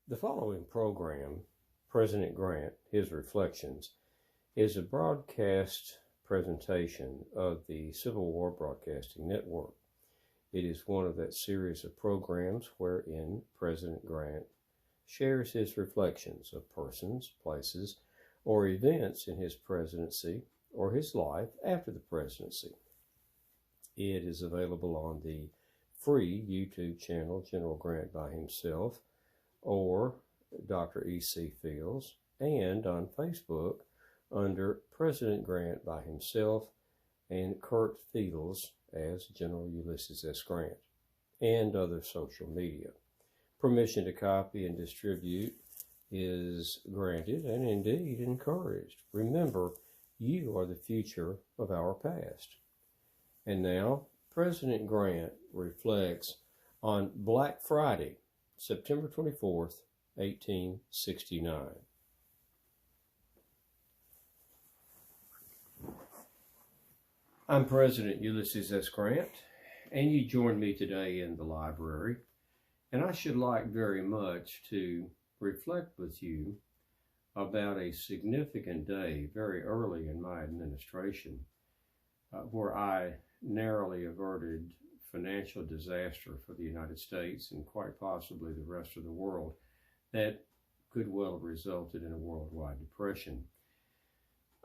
The following program, President Grant, His Reflections, is a broadcast presentation of the Civil War Broadcasting Network. It is one of that series of programs wherein President Grant shares his reflections of persons, places, or events in his presidency or his life after the presidency. It is available on the free YouTube channel General Grant by himself or Dr. E.C. Fields, and on Facebook under President Grant by himself and Kurt Fields as General Ulysses S. Grant, and other social media. Permission to copy and distribute is granted and indeed encouraged. Remember, you are the future of our past. And now, President Grant reflects on Black Friday, September 24th, 1869. I'm President Ulysses S. Grant, and you join me today in the library, and I should like very much to reflect with you about a significant day very early in my administration where I narrowly averted financial disaster for the United States and quite possibly the rest of the world that could well have resulted in a worldwide depression.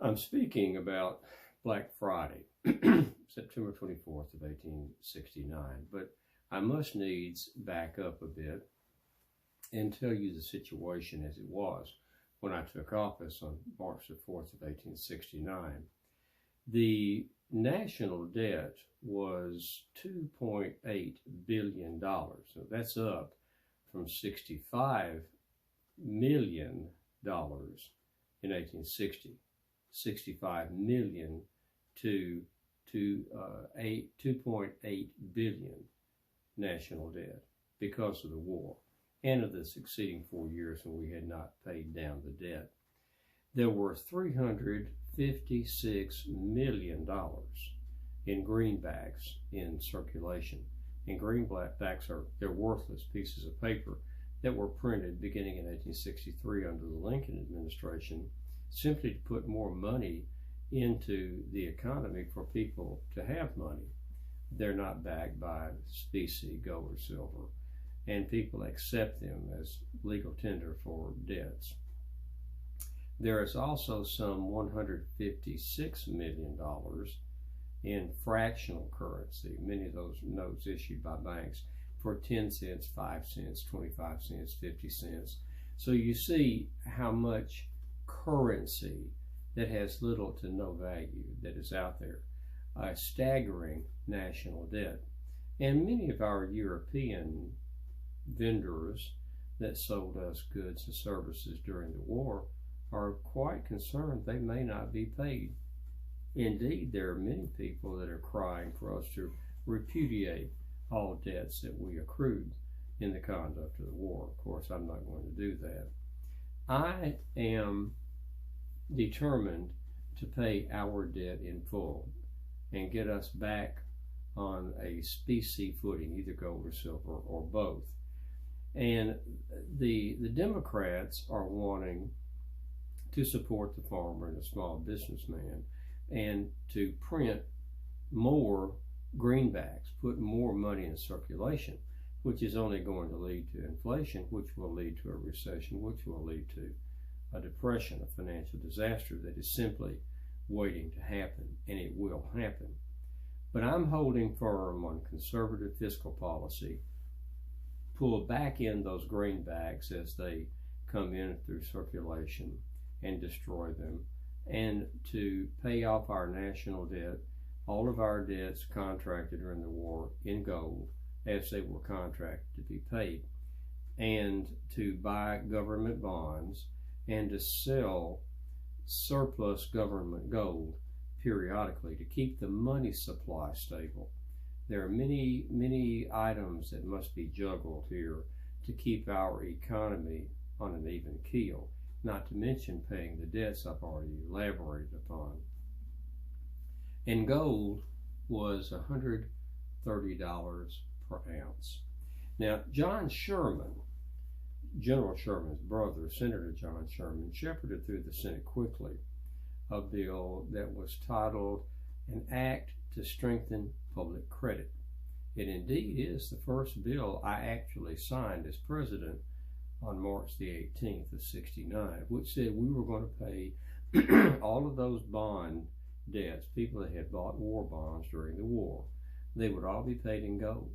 I'm speaking about Black Friday, September 24th of 1869, but I must needs back up a bit and tell you the situation as it was when I took office on March the 4th of 1869. The national debt was $2.8 billion. So that's up from $65 million in 1860. 65 million to 2.8 billion national debt because of the war and of the succeeding 4 years when we had not paid down the debt. There were $356 million in greenbacks in circulation. And greenbacks they're worthless pieces of paper that were printed beginning in 1863 under the Lincoln administration, simply to put more money into the economy for people to have money. They're not backed by specie, gold, or silver, and people accept them as legal tender for debts. There is also some $156 million in fractional currency, many of those notes issued by banks for 10 cents, 5 cents, 25 cents, 50 cents. So you see how much currency that has little to no value that is out there. A staggering national debt. And many of our European vendors that sold us goods and services during the war are quite concerned they may not be paid. Indeed, there are many people that are crying for us to repudiate all debts that we accrued in the conduct of the war. Of course, I'm not going to do that. I am determined to pay our debt in full and get us back on a specie footing, either gold or silver or both. And the Democrats are wanting to support the farmer and the small businessman and to print more greenbacks, put more money in circulation, which is only going to lead to inflation, which will lead to a recession, which will lead to a depression, a financial disaster that is simply waiting to happen, and it will happen. But I'm holding firm on conservative fiscal policy, pull back in those greenbacks as they come in through circulation and destroy them, and to pay off our national debt, all of our debts contracted during the war in gold as they were contracted to be paid, and to buy government bonds and to sell surplus government gold periodically to keep the money supply stable. There are many items that must be juggled here to keep our economy on an even keel, not to mention paying the debts I've already elaborated upon. And gold was $130 per ounce. Now, John Sherman General Sherman's brother, Senator John Sherman, shepherded through the Senate quickly a bill that was titled An Act to Strengthen Public Credit. It indeed is the first bill I actually signed as president on March the 18th of '69, which said we were going to pay all of those bond debts, people that had bought war bonds during the war, they would all be paid in gold.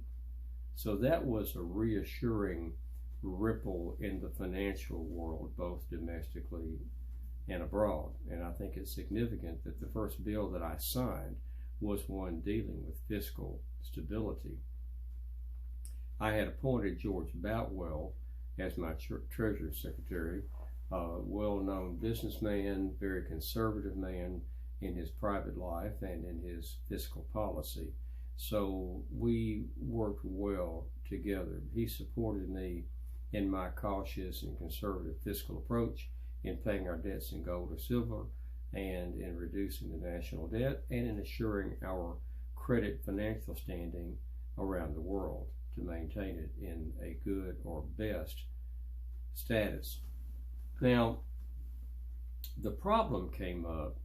So that was a reassuring ripple in the financial world, both domestically and abroad. And I think it's significant that the first bill that I signed was one dealing with fiscal stability. I had appointed George Boutwell as my Treasury Secretary, a well-known businessman, very conservative man in his private life and in his fiscal policy. So we worked well together. He supported me in my cautious and conservative fiscal approach in paying our debts in gold or silver, and in reducing the national debt, and in assuring our credit financial standing around the world to maintain it in a good or best status. Now, the problem came up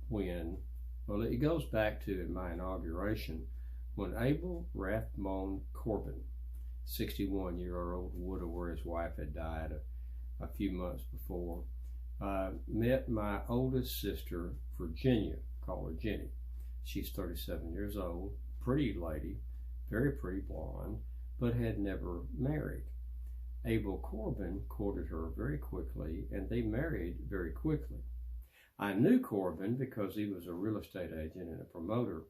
when, well, it goes back to my inauguration, when Abel Rathbone Corbin, 61-year-old widower, his wife had died a few months before, met my oldest sister, Virginia, call her Jenny. She's 37 years old, pretty lady, very pretty blonde, but had never married. Abel Corbin courted her very quickly, and they married very quickly. I knew Corbin because he was a real estate agent and a promoter.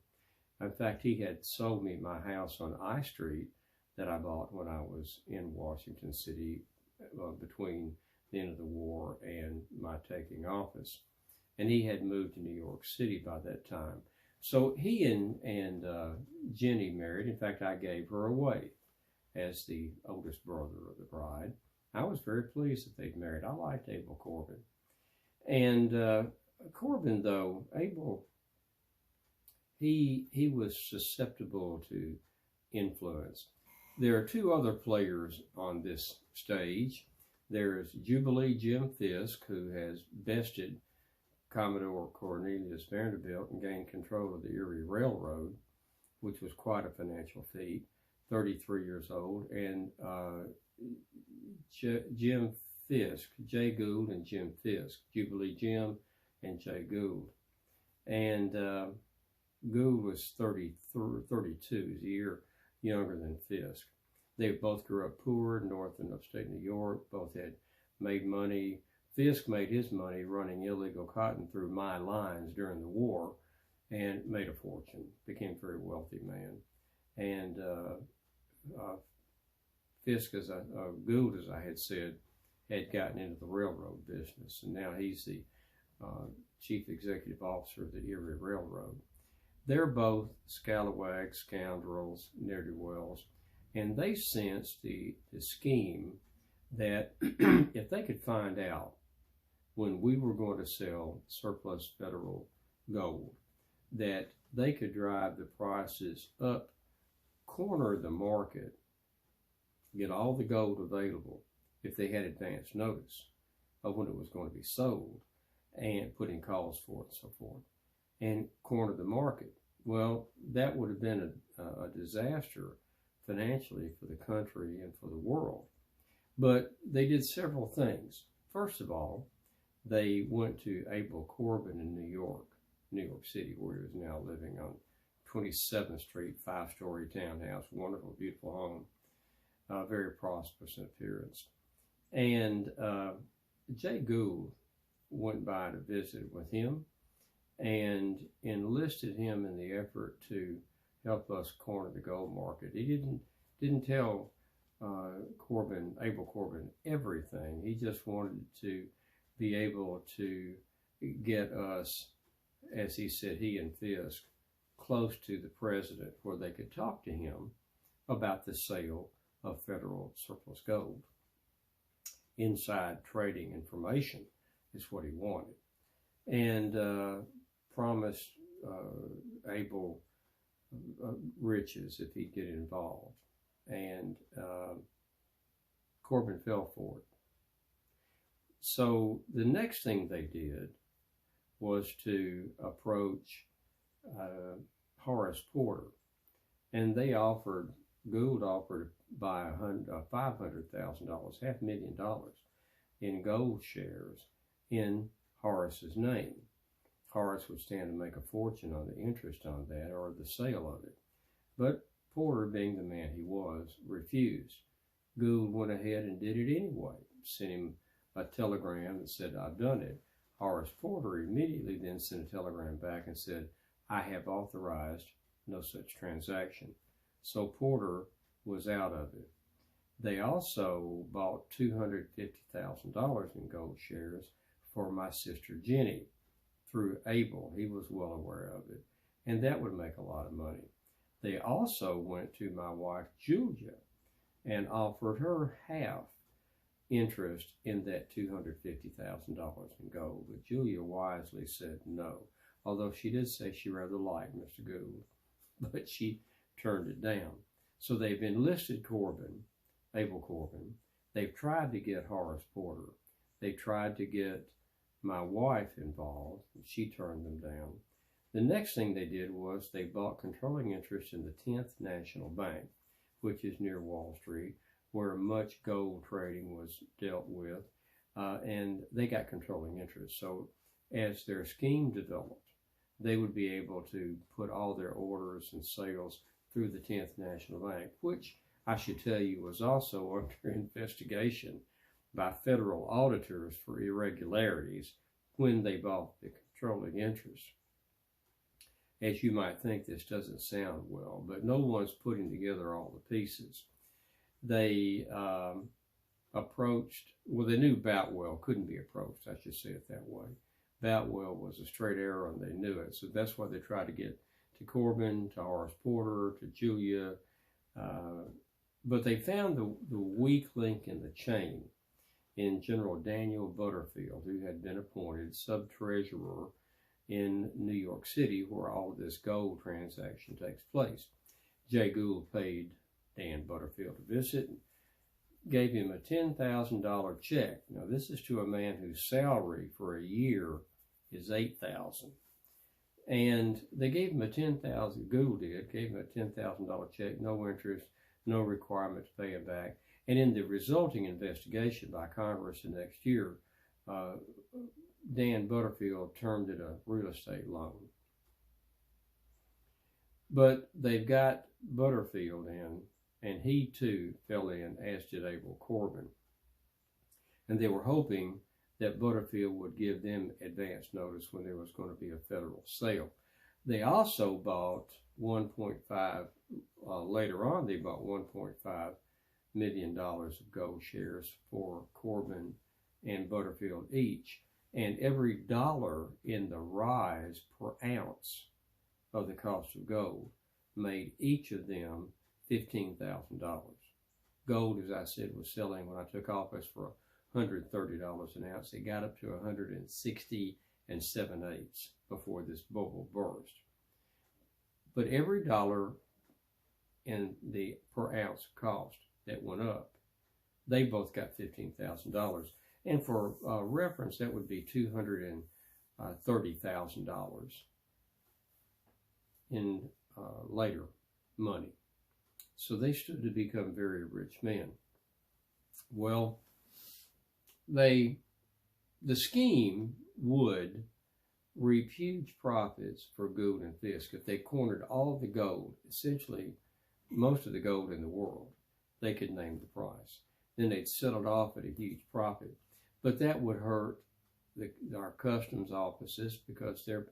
In fact, he had sold me my house on I Street that I bought when I was in Washington City between the end of the war and my taking office. And he had moved to New York City by that time. So he and Jenny married. In fact, I gave her away as the oldest brother of the bride. I was very pleased that they'd married. I liked Abel Corbin. And Corbin, though, Abel, he was susceptible to influence. There are two other players on this stage. There's Jubilee Jim Fisk, who has bested Commodore Cornelius Vanderbilt and gained control of the Erie Railroad, which was quite a financial feat, 33 years old, and Jim Fisk, Jay Gould and Jim Fisk, Jubilee Jim and Jay Gould. And Gould was 32, he's a year younger than Fisk. They both grew up poor, north and upstate New York, both had made money. Fisk made his money running illegal cotton through my lines during the war and made a fortune, became a very wealthy man. And Fisk, Gould, as I had said, had gotten into the railroad business, and now he's the chief executive officer of the Erie Railroad. They're both scalawags, scoundrels, ne'er-do-wells, and they sensed the scheme that if they could find out when we were going to sell surplus federal gold, that they could drive the prices up, corner the market, get all the gold available if they had advance notice of when it was going to be sold, and put in calls for it and so forth, and corner the market. Well, that would have been a disaster financially for the country and for the world. But they did several things. First of all, they went to Abel Corbin in New York City, where he was now living on 27th Street, 5-story townhouse, wonderful, beautiful home, very prosperous in appearance. And Jay Gould went by to visit with him and enlisted him in the effort to help us corner the gold market. He didn't tell Abel Corbin everything. He just wanted to be able to get us, as he said, he and Fisk, close to the president where they could talk to him about the sale of federal surplus gold. Inside trading information is what he wanted, and promised Abel riches if he'd get involved. And Corbin fell for it. So the next thing they did was to approach Horace Porter, and Gould offered to buy $500,000, $500,000 in Gould shares in Horace's name. Horace would stand to make a fortune on the interest on that or the sale of it. But Porter, being the man he was, refused. Gould went ahead and did it anyway, sent him a telegram that said, "I've done it." Horace Porter immediately then sent a telegram back and said, "I have authorized no such transaction." So Porter was out of it. They also bought $250,000 in Gould shares for my sister Jenny through Abel. He was well aware of it, and that would make a lot of money. They also went to my wife Julia and offered her half interest in that $250,000 in Gould, but Julia wisely said no, although she did say she rather liked Mr. Gould, but she turned it down. So they've enlisted Abel Corbin. They've tried to get Horace Porter. They tried to get my wife involved, and she turned them down. The next thing they did was they bought controlling interest in the 10th National Bank, which is near Wall Street, where much gold trading was dealt with, and they got controlling interest. So as their scheme developed, they would be able to put all their orders and sales through the 10th National Bank, which I should tell you was also under investigation by federal auditors for irregularities when they bought the controlling interest. As you might think, this doesn't sound well, but no one's putting together all the pieces. They they knew Boutwell couldn't be approached, I should say it that way. Boutwell was a straight arrow and they knew it, so that's why they tried to get to Corbin, to Horace Porter, to Julia, but they found the weak link in the chain in General Daniel Butterfield, who had been appointed sub-treasurer in New York City, where all of this gold transaction takes place. Jay Gould paid Dan Butterfield to visit and gave him a $10,000 check. Now, this is to a man whose salary for a year is $8,000. And they gave him Gould gave him a $10,000 check, no interest, no requirement to pay it back. And in the resulting investigation by Congress the next year, Dan Butterfield termed it a real estate loan. But they've got Butterfield in, and he too fell in, as did Abel Corbin. And they were hoping that Butterfield would give them advance notice when there was going to be a federal sale. They also bought later on they bought $1.5 million of gold shares for Corbin and Butterfield each. And every dollar in the rise per ounce of the cost of gold made each of them $15,000. Gold, as I said, was selling when I took office for $130 an ounce. It got up to 160 7/8 before this bubble burst. But every dollar in the per ounce cost that went up, they both got $15,000. And for reference, that would be $230,000 in later money. So they stood to become very rich men. Well, the scheme would reap huge profits for Gould and Fisk if they cornered all of the gold, essentially most of the gold in the world. They could name the price. Then they'd sell it off at a huge profit. But that would hurt our customs offices because they're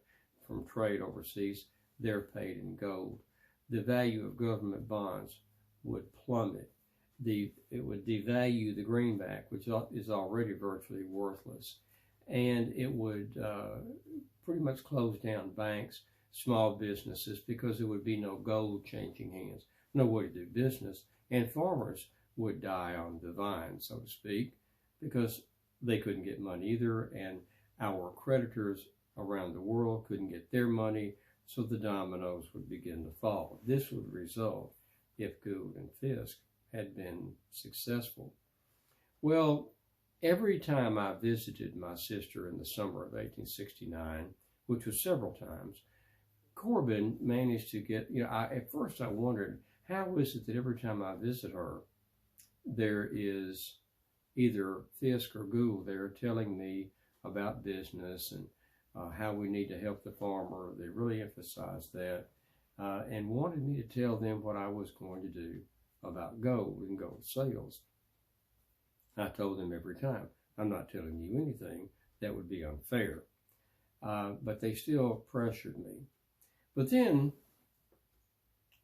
from trade overseas. They're paid in gold. The value of government bonds would plummet. It would devalue the greenback, which is already virtually worthless. And it would pretty much close down banks, small businesses, because there would be no gold changing hands, no way to do business. And farmers would die on the vine, so to speak, because they couldn't get money either, and our creditors around the world couldn't get their money, so the dominoes would begin to fall. This would result if Gould and Fisk had been successful. Well, every time I visited my sister in the summer of 1869, which was several times, Corbin managed to get, at first I wondered, how is it that every time I visit her, there is either Fisk or Gould there telling me about business and how we need to help the farmer. They really emphasized that and wanted me to tell them what I was going to do about gold and gold sales. I told them every time, I'm not telling you anything that would be unfair. But they still pressured me. But then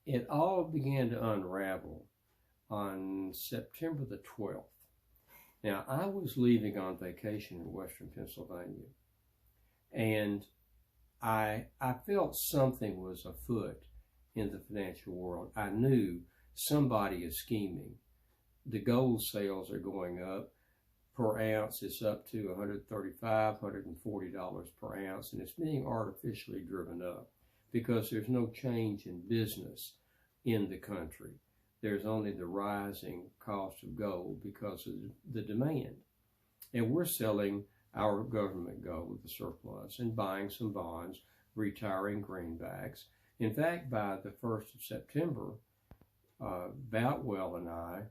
it all began to unravel on September the 12th. Now, I was leaving on vacation in Western Pennsylvania, and I felt something was afoot in the financial world. I knew somebody is scheming. The gold sales are going up. Per ounce is up to $135, $140 per ounce, and it's being artificially driven up because there's no change in business in the country. There's only the rising cost of gold because of the demand. And we're selling our government gold, the surplus, and buying some bonds, retiring greenbacks. In fact, by the 1st of September, Boutwell and I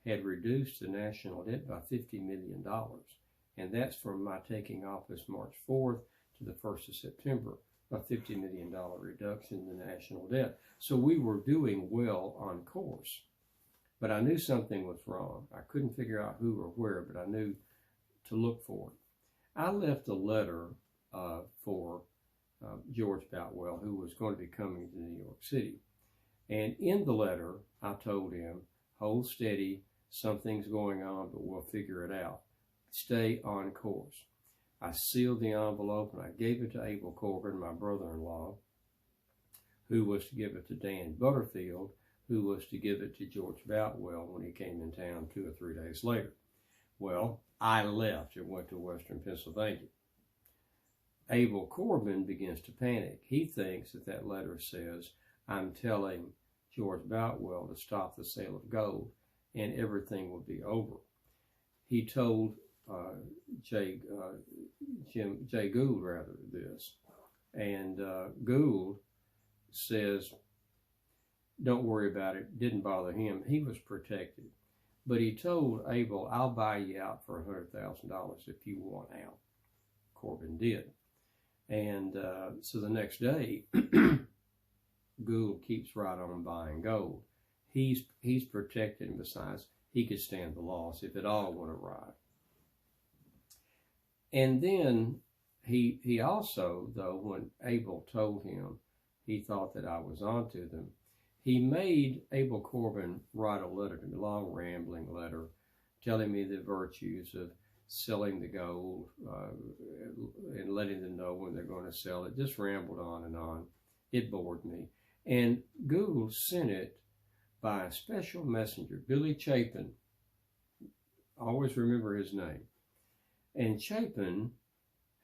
had reduced the national debt by $50 million. And that's from my taking office March 4th to the 1st of September, a $50 million reduction in the national debt. So we were doing well on course. But I knew something was wrong. I couldn't figure out who or where, but I knew to look for it. I left a letter for George Boutwell, who was going to be coming to New York City. And in the letter, I told him, hold steady, something's going on, but we'll figure it out. Stay on course. I sealed the envelope and I gave it to Abel Corbin, my brother-in-law, who was to give it to Dan Butterfield, who was to give it to George Boutwell when he came in town 2 or 3 days later. Well, I left and went to Western Pennsylvania. Abel Corbin begins to panic. He thinks that that letter says, I'm telling George Boutwell to stop the sale of gold and everything will be over. He told Jay Gould this. And Gould says, don't worry about it. Didn't bother him. He was protected. But he told Abel, I'll buy you out for $100,000 if you want out. Corbin did. And so the next day, Gould keeps right on buying gold. He's protected, and besides, he could stand the loss if it all went awry. And then he also, though, when Abel told him he thought that I was onto them, he made Abel Corbin write a letter to me, a long rambling letter, telling me the virtues of selling the gold and letting them know when they're going to sell it. Just rambled on and on. It bored me. And Gould sent it by a special messenger, Billy Chapin. Always remember his name. And Chapin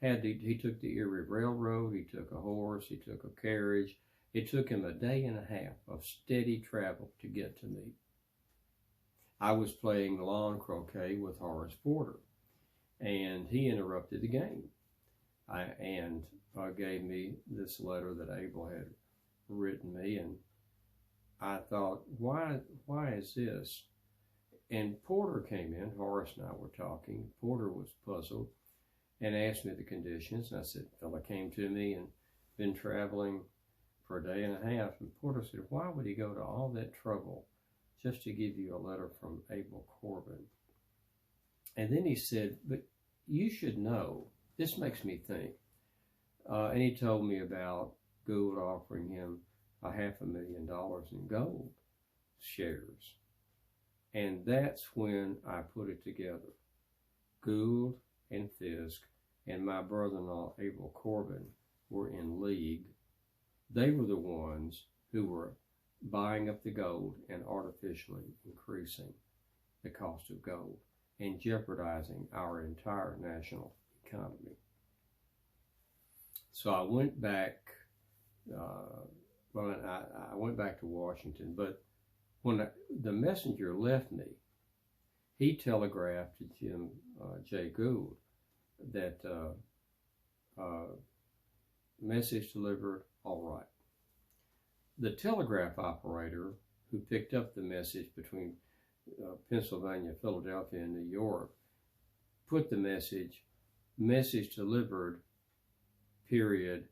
he took the Erie Railroad, he took a horse, he took a carriage. It took him a day and a half of steady travel to get to me. I was playing lawn croquet with Horace Porter, and he interrupted the game and gave me this letter that Abel had written me, and I thought, why is this? And Porter came in, Horace and I were talking. Porter was puzzled and asked me the conditions, and I said, fella came to me and been traveling for a day and a half, and Porter said, why would he go to all that trouble just to give you a letter from Abel Corbin? And then he said, but you should know, this makes me think. And he told me about Gould offering him $500,000 in gold shares. And that's when I put it together. Gould and Fisk and my brother-in-law Abel Corbin were in league. They were the ones who were buying up the gold and artificially increasing the cost of gold and jeopardizing our entire national economy. So I went back, I went back to Washington, but when the messenger left me, he telegraphed to Jim J. Gould that message delivered, all right. The telegraph operator who picked up the message between Pennsylvania, Philadelphia, and New York put the message delivered, period,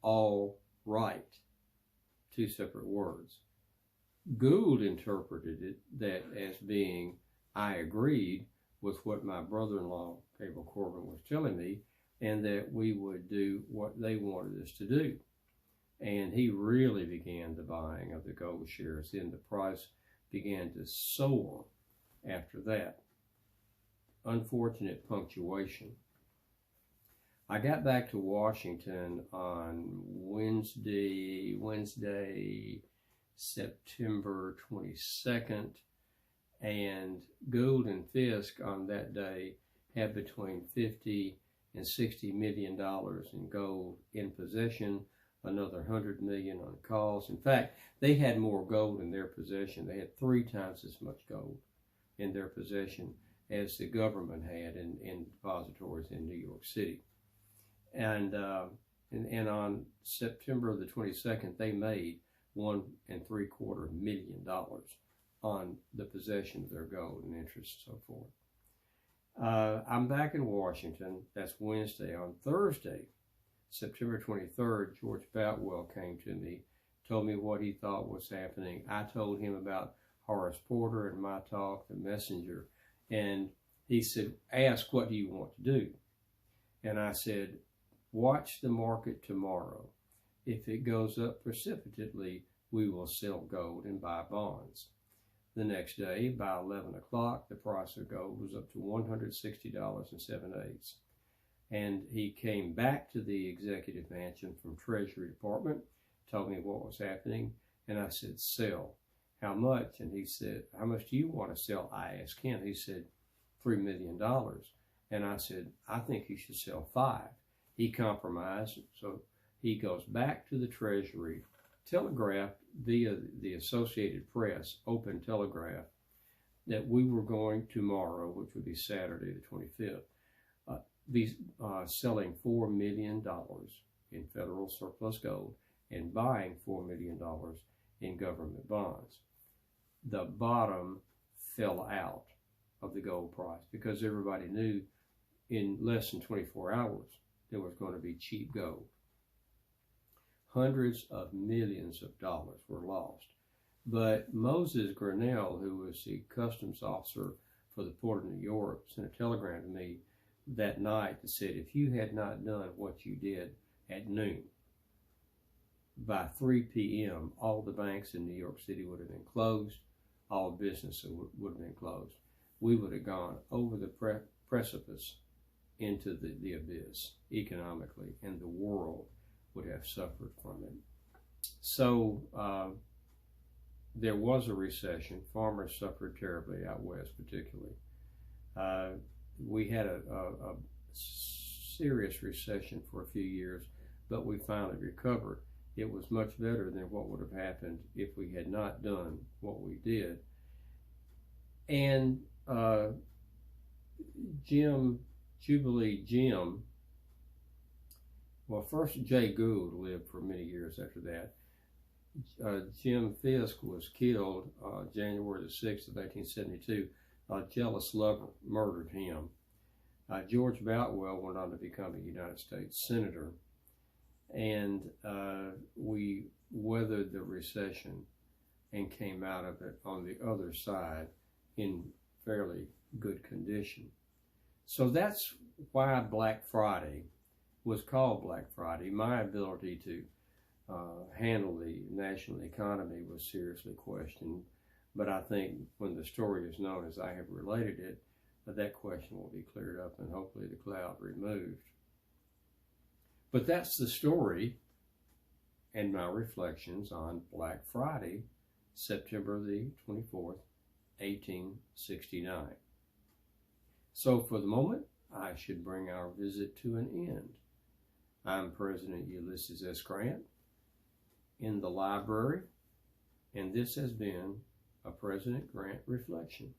all right, two separate words. Gould interpreted it that as being, I agreed with what my brother-in-law, Abel Corbin, was telling me, and that we would do what they wanted us to do. And he really began the buying of the gold shares. Then the price began to soar after that. Unfortunate punctuation. I got back to Washington on Wednesday, September 22nd, and Gould and Fisk on that day had between $50 and $60 million in gold in possession, another $100 million on calls. In fact, they had more gold in their possession. They had 3 times as much gold in their possession as the government had in depositories in New York City. And on September the 22nd, they made $1.75 million on the possession of their gold and interest and so forth. I'm back in Washington. That's Wednesday. On Thursday, September 23rd, George Boutwell came to me, told me what he thought was happening. I told him about Horace Porter and my talk, The Messenger, and he said, ask, what do you want to do? And I said, watch the market tomorrow. If it goes up precipitately, we will sell gold and buy bonds. The next day, by 11 o'clock, the price of gold was up to $160.07. And he came back to the executive mansion from Treasury Department, told me what was happening, and I said, sell. How much? And he said, how much do you want to sell? I asked him. He said, $3 million. And I said, I think you should sell 5. He compromised, so he goes back to the Treasury, telegraphed via the Associated Press, open telegraph, that we were going tomorrow, which would be Saturday the 25th, be selling $4 million in federal surplus gold and buying $4 million in government bonds. The bottom fell out of the gold price because everybody knew in less than 24 hours there was going to be cheap gold. Hundreds of millions of dollars were lost. But Moses Grinnell, who was the customs officer for the Port of New York, sent a telegram to me that night that said, if you had not done what you did at noon, by 3 p.m., all the banks in New York City would have been closed, all business would have been closed. We would have gone over the precipice into the abyss economically, and the world would have suffered from it. So there was a recession. Farmers suffered terribly out west, particularly. We had a serious recession for a few years, but we finally recovered. It was much better than what would have happened if we had not done what we did. And Jubilee Jim, well, first Jay Gould lived for many years after that. Jim Fisk was killed January the 6th of 1872. A jealous lover murdered him. George Boutwell went on to become a United States Senator. And we weathered the recession and came out of it on the other side in fairly good condition. So that's why Black Friday was called Black Friday. My ability to handle the national economy was seriously questioned, but I think when the story is known as I have related it, that question will be cleared up and hopefully the cloud removed. But that's the story and my reflections on Black Friday, September the 24th, 1869. So for the moment, I should bring our visit to an end. I'm President Ulysses S. Grant in the library, and this has been a President Grant Reflection.